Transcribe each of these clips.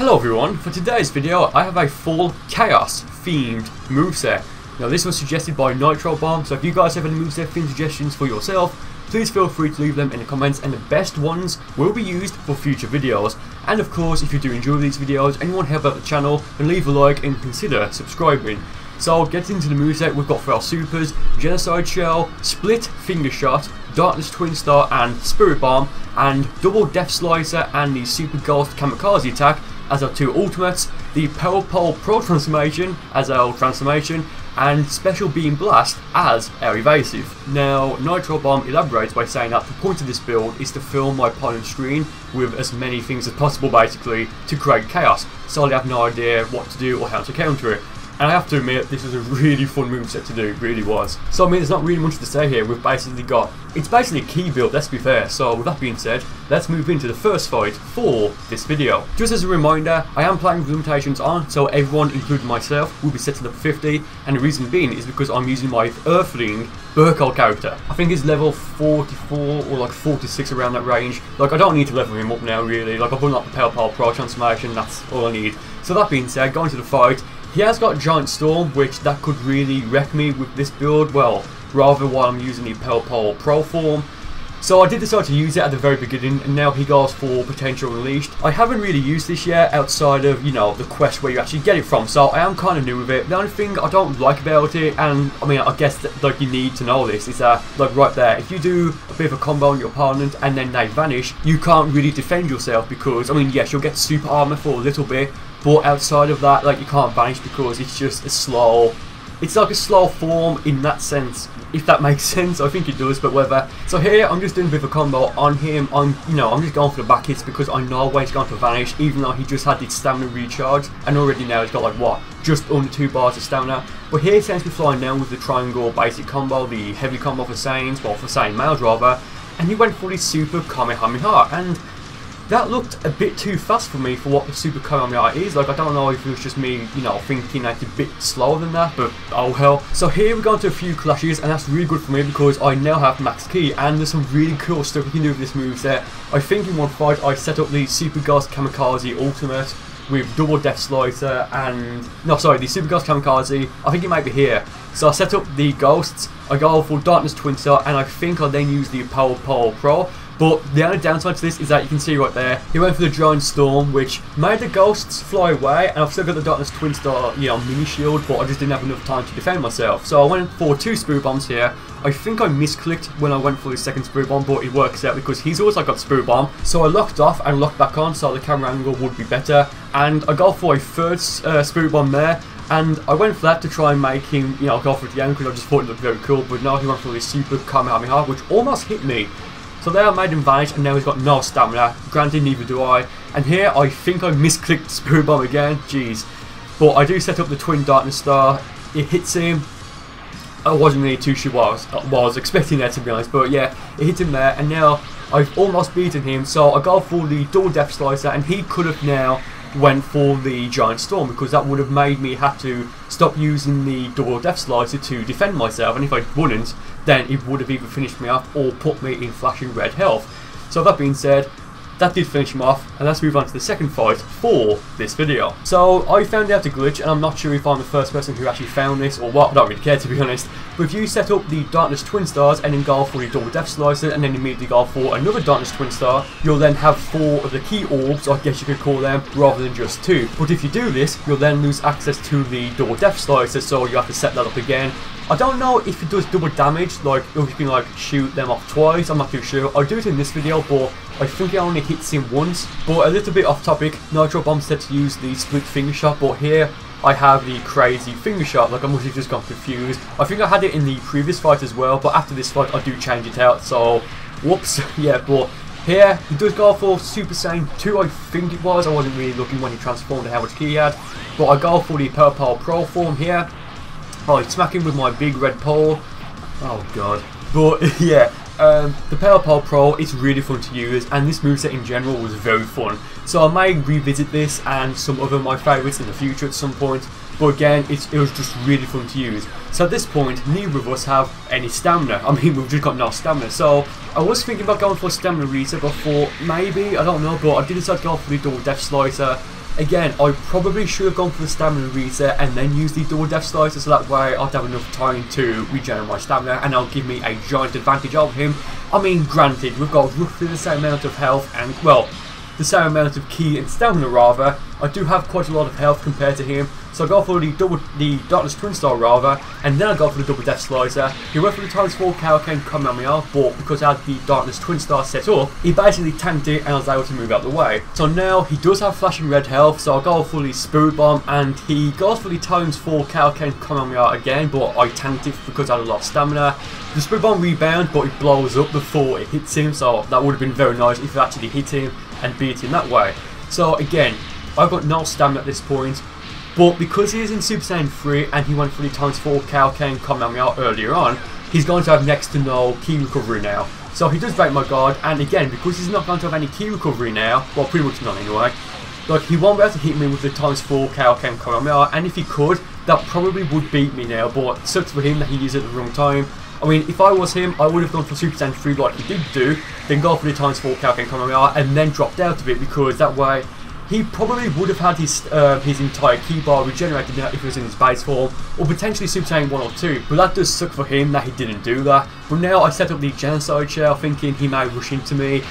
Hello everyone, for today's video I have a full Chaos themed moveset. Now this was suggested by Nitro Bomb, so if you guys have any moveset theme suggestions for yourself, please feel free to leave them in the comments and the best ones will be used for future videos. And of course, if you do enjoy these videos and you want to help out the channel, then leave a like and consider subscribing. So getting into the moveset, we've got for our supers, Genocide Shell, Split Finger Shot, Darkness Twin Star and Spirit Bomb, and Double Death Slicer and the Super Ghost Kamikaze Attack as our two ultimates, the Burcol Pro Transformation as our transformation, and Special Beam Blast as our evasive. Now, Nitro Bomb elaborates by saying that the point of this build is to fill my opponent's screen with as many things as possible basically to create chaos, so they have no idea what to do or how to counter it. And I have to admit, this was a really fun moveset to do, it really was. So I mean, there's not really much to say here, we've basically got, it's basically a key build, let's be fair. So with that being said, let's move into the first fight for this video. Just as a reminder, I am playing with limitations on, so everyone, including myself, will be set to level 50. And the reason being is because I'm using my Earthling Burcol character. I think he's level 44 or like 46 around that range. Like I don't need to level him up now really, like I've unlocked the Burcol Pro Transformation, that's all I need. So that being said, going to the fight, he has got Giant Storm, which that could really wreck me with this build, well, rather while I'm using the Burcol Pro form. So I did decide to use it at the very beginning, and now he goes for Potential Unleashed. I haven't really used this yet outside of, you know, the quest where you actually get it from, so I am kind of new with it. The only thing I don't like about it, and I mean, I guess that, like, you need to know this, is that, like, right there, if you do a bit of a combo on your opponent and then they vanish, you can't really defend yourself because, I mean, yes, you'll get super armor for a little bit, but outside of that, like, you can't vanish because it's just a slow, it's like a slow form in that sense, if that makes sense. I think it does, but whatever. So here, I'm just doing a bit of a combo on him. I'm just going for the back hits because I know when he's going to vanish, even though he just had his stamina recharge, and already now he's got like, what, just under 2 bars of stamina. But here he tends to be flying down with the triangle basic combo, the heavy combo for Saiyans, well, for Saiyan males rather, and he went for the Super Kamehameha, and that looked a bit too fast for me for what the Super Kamehameha is. Like, I don't know if it was just me, you know, thinking like a bit slower than that, but oh hell. So here we go into a few clashes, and that's really good for me because I now have max ki, and there's some really cool stuff you can do with this moveset. I think in one fight I set up the Super Ghost Kamikaze Ultimate with Double Death Slicer and, no sorry, the Super Ghost Kamikaze, I think it might be here. So I set up the Ghosts, I go for Darkness Twin Star, and I think I then use the Burcol Pro. But the only downside to this is that you can see right there, he went for the Giant Storm, which made the Ghosts fly away, and I've still got the Darkness Twin Star, you know, mini shield, but I just didn't have enough time to defend myself. So I went for 2 Spirit Bombs here. I think I misclicked when I went for the second Spirit Bomb, but it works out because he's also got Spirit Bomb. So I locked off and locked back on, so the camera angle would be better. And I go for a third Spirit Bomb there. And I went for that to try and make him, you know, go for it again because I just thought it looked very cool. But no, he went for the Super Kamehameha, which almost hit me. So there I made him vanish, and now he's got no stamina. Granted, neither do I. And here I think I misclicked Spirit Bomb again. Jeez. But I do set up the Twin Darkness Star. It hits him. I wasn't really too sure what I was expecting there, to be honest. But yeah, it hit him there, and now I've almost beaten him. So I go for the Double Death Slicer, and he could have now went for the Giant Storm because that would have made me have to stop using the Double Death Slicer to defend myself, and if I wouldn't, then it would have either finished me off or put me in flashing red health. So that being said, that did finish him off, and let's move on to the second fight for this video. So I found out a glitch, and I'm not sure if I'm the first person who actually found this or what, I don't really care to be honest, but if you set up the Darkness Twin Stars and then go for the Double Death Slicer and then immediately go for another Darkness Twin Star, you'll then have 4 of the key orbs, I guess you could call them, rather than just 2. But if you do this, you'll then lose access to the Double Death Slicer, so you have to set that up again. I don't know if it does double damage, like if you can like shoot them off twice, I'm not too sure. I'll do it in this video, but I think it only hits him once. But a little bit off topic, Nitro Bomb said to use the Split Finger Shot, but here I have the Crazy Finger Shot, like I must have just got confused. I think I had it in the previous fight as well, but after this fight I do change it out, so whoops, yeah, but here he does go for Super Saiyan 2, I think it was. I wasn't really looking when he transformed and how much ki he had, but I go for the Burcol Pro form here. I smack him with my big red pole. Oh god. But yeah, the Burcol Pro is really fun to use, and this moveset in general was very fun. So I may revisit this and some other of my favourites in the future at some point. But again, it was just really fun to use. So at this point, neither of us have any stamina. I mean, we've just got no stamina. So I was thinking about going for a stamina reset, but I thought maybe, I don't know, but I did decide to go for the Double Death Slicer. Again, I probably should have gone for the stamina reset and then used the double death slicer, so that way I'd have enough time to regenerate my stamina and that'll give me a giant advantage over him. I mean, granted, we've got roughly the same amount of health and, well, the same amount of ki and stamina rather. I do have quite a lot of health compared to him, so I go for the Darkness Twin Star rather, and then I go for the double death slicer. He went for the times 4 Kaioken Kamehameha, but because I had the Darkness Twin Star set up, he basically tanked it and I was able to move out of the way. So now he does have flashing red health, so I go for the Spirit Bomb and he goes for the times 4 Kaioken Kamehameha again, but I tanked it because I had a lot of stamina. The Spirit Bomb rebounds, but it blows up before it hits him, so that would have been very nice if it actually hit him and beat him that way. So again, I've got no stamina at this point, but because he is in Super Saiyan 3 and he went for the times 4 Kaioken Kamehameha earlier on, he's going to have next to no ki recovery now. So he does break my guard, and again, because he's not going to have any ki recovery now, well, pretty much none anyway, like, he won't be able to hit me with the times 4 Kaioken Kamehameha, and if he could, that probably would beat me now, but it sucks for him that he used it at the wrong time. I mean, if I was him, I would have gone for Super Saiyan 3 like he did do, then go for the times 4 Kaioken Kamehameha, and then dropped out of it, because that way he probably would have had his entire ki bar regenerated now if he was in his base form, or potentially Super Saiyan 1 or 2, but that does suck for him that he didn't do that. But now I set up the Genocide Shell thinking he may rush into me.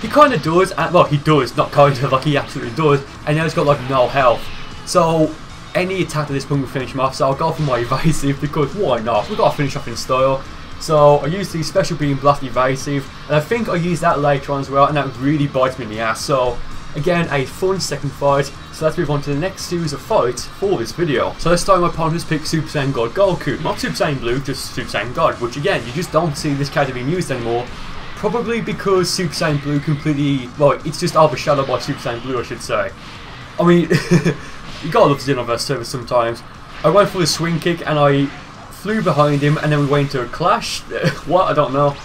He kind of does, and, well, he does, not kind of, like he absolutely does, and now he's got like no health. So any attack at this point will finish him off, so I'll go for my evasive because why not? We've got to finish off in style. So I used the Special Beam Blast evasive, and I think I used that later on as well, and that really bites me in the ass. So again, a fun second fight. So let's move on to the next series of fights for this video. So let's start. My opponent has picked Super Saiyan God Goku, not Super Saiyan Blue, just Super Saiyan God, which again, you just don't see this character being used anymore. Probably because Super Saiyan Blue completely, well, it's just overshadowed by Super Saiyan Blue, I should say. I mean, you gotta love Xenoverse service sometimes. I went for the swing kick and I flew behind him and then we went into a clash. What? I don't know.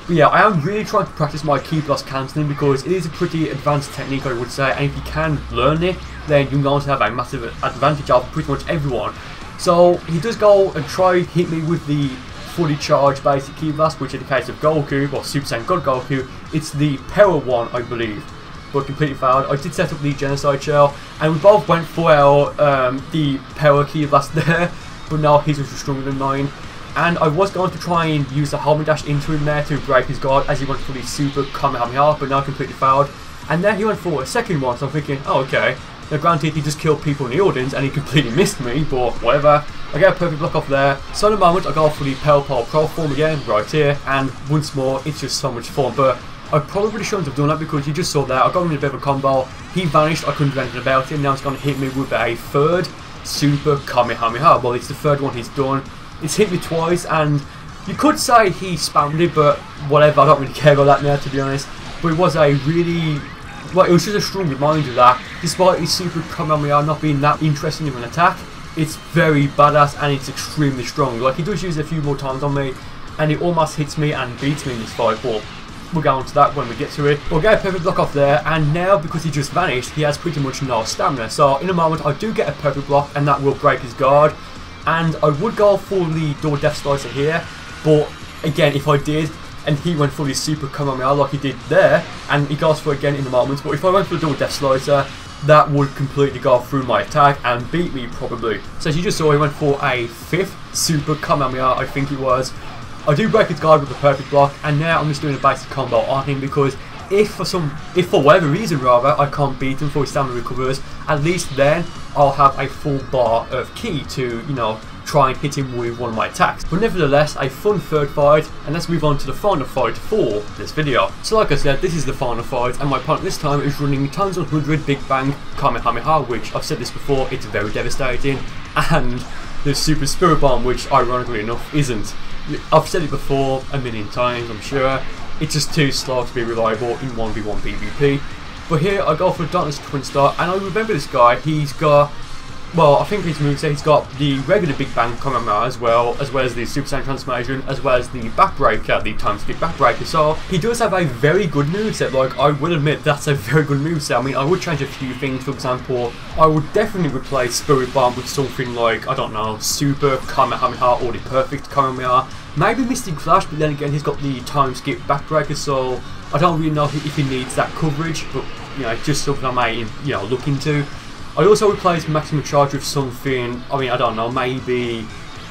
But yeah, I am really trying to practice my ki blast cancelling because it is a pretty advanced technique, I would say, and if you can learn it, then you're going to have a massive advantage over pretty much everyone. So he does go and try hit me with the fully charged basic ki blast, which in the case of Goku, or Super Saiyan God Goku, it's the power one, I believe, but completely failed. I did set up the Genocide Shell, and we both went for our the power ki blast there, but no, his was stronger than mine. And I was going to try and use the homing dash into him there to break his guard as he went for the Super Kamehameha, but now completely failed. And then he went for a second one, so I'm thinking, oh okay. Now granted, he just killed people in the audience and he completely missed me, but whatever. I get a perfect block off there. So in a moment, I go for the Pale Pole Pro form again, right here, and once more, it's just so much fun. But I probably shouldn't have done that because you just saw that. I got him in a bit of a combo. He vanished, I couldn't do anything about it. Now he's going to hit me with a third Super Kamehameha. Well, it's the third one he's done. It's hit me twice, and you could say he spammed it, but whatever, I don't really care about that now, to be honest. But it was a really, well, it was just a strong reminder that despite his Super Kamehameha not being that interesting of an attack, it's very badass and it's extremely strong. Like, he does use it a few more times on me, and it almost hits me and beats me in this fight, but we'll go on to that when we get to it. We'll get a perfect block off there, and now because he just vanished, he has pretty much no stamina. So in a moment, I do get a perfect block, and that will break his guard. And I would go for the double death slicer here, but again, if I did, and he went for the Super Kamehameha like he did there, and he goes for it again in the moment, but if I went for the double death slicer, that would completely go through my attack and beat me probably. So as you just saw, he went for a fifth Super Kamehameha, I think it was. I do break his guard with a perfect block, and now I'm just doing a basic combo on him because if for whatever reason rather, I can't beat him for his stamina recovers, at least then I'll have a full bar of ki to, you know, try and hit him with one of my attacks. But nevertheless, a fun third fight, and let's move on to the final fight for this video. So like I said, this is the final fight, and my opponent this time is running times 100 Big Bang Kamehameha, which I've said this before, it's very devastating, and the Super Spirit Bomb, which ironically enough isn't. I've said it before a million times, I'm sure. It's just too slow to be reliable in 1v1 PvP. But here I go for Darkness Twin Star, and I remember this guy, he's got, well, I think his moveset, he's got the regular Big Bang Kamehameha as well as the Super Saiyan Transformation, as well as the Backbreaker, the Time Skip Backbreaker. So he does have a very good moveset, like I will admit that's a very good moveset. I mean, I would change a few things. For example, I would definitely replace Spirit Bomb with something like, I don't know, Super Kamehameha or the Perfect Kamehameha. Maybe Mystic Flash, but then again he's got the Time Skip Backbreaker, so I don't really know if he needs that coverage, but you know, it's just something I may, you know, look into. I'd also replace maximum charge with something, I mean, I don't know, maybe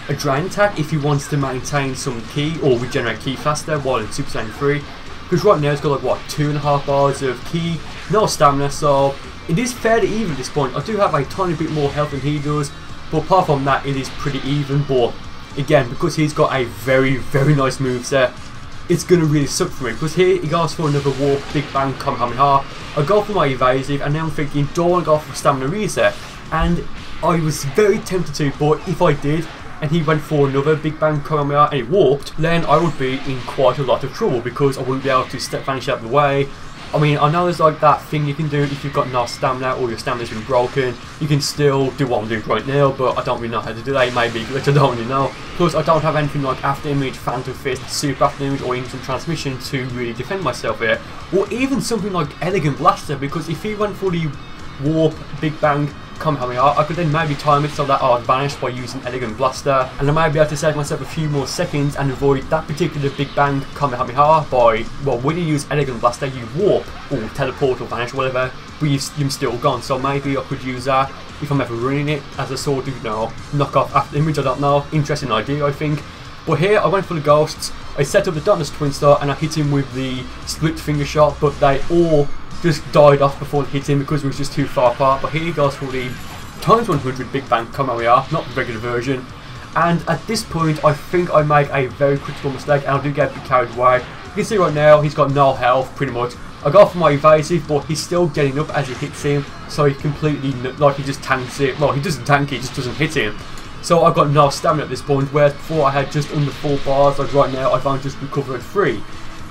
a Drain Attack if he wants to maintain some ki or regenerate ki faster while in Super Saiyan 3. Because right now it's got like, what, 2.5 bars of ki, no stamina, so it is fairly even at this point. I do have a tiny bit more health than he does, but apart from that it is pretty even. But again, because he's got a very, very nice moveset, it's going to really suck for me. Because here he goes for another Warp, Big Bang, Kamehameha. I go for my evasive, and now I'm thinking, do I want to go for stamina reset? And I was very tempted to, but if I did, and he went for another Big Bang Kamehameha and it warped, then I would be in quite a lot of trouble because I wouldn't be able to step vanish out of the way. I mean, I know there's like that thing you can do if you've got no stamina or your stamina's been broken. You can still do what I'm doing right now, but I don't really know how to do that. It may be glitch, I don't really know. Plus, I don't have anything like After Image, Phantom Fist, Super After Image, or Instant Transmission to really defend myself here. Or even something like Elegant Blaster, because if he went for the Warp, Big Bang, Kamehameha, I could then maybe time it so that I'd vanish by using Elegant Blaster, and I might be able to save myself a few more seconds and avoid that particular Big Bang Kamehameha by, well, when you use Elegant Blaster you warp or teleport or vanish or whatever, but you're still gone. So maybe I could use that if I'm ever running it as a sort of, you know, knock off After Image, I don't know. Interesting idea, I think. But here I went for the ghosts. I set up the Darkness Twin Star and I hit him with the split finger shot, but they all just died off before it hit him because it was just too far apart. But here he goes for the times 100 Big Bang Kamehameha, not the regular version. And at this point I think I make a very critical mistake and I do get a bit carried away. You can see right now he's got no health pretty much. I go for my evasive, but he's still getting up as it hits him, so he completely, like, he just tanks it. Well, he doesn't tank it, he just doesn't hit him. So I've got no stamina at this point, whereas before I had just under 4 bars, like right now I've only just recovered 3.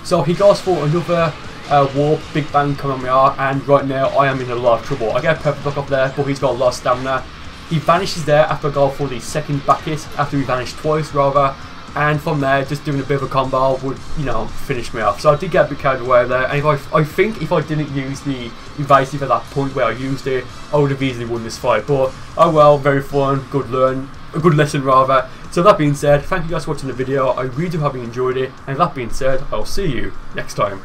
So he goes for another Warp, Big Bang Kamehameha, and right now I am in a lot of trouble. I get a Purple Block up there, but he's got a lot of stamina. He vanishes there after I go for the second back hit, after he vanished twice rather, and from there just doing a bit of a combo would, you know, finish me off. So I did get a bit carried away there, and I think if I didn't use the evasive at that point where I used it, I would have easily won this fight. But oh well, very fun, good lesson rather. So that being said, thank you guys for watching the video. I really do hope you enjoyed it, and that being said, I'll see you next time.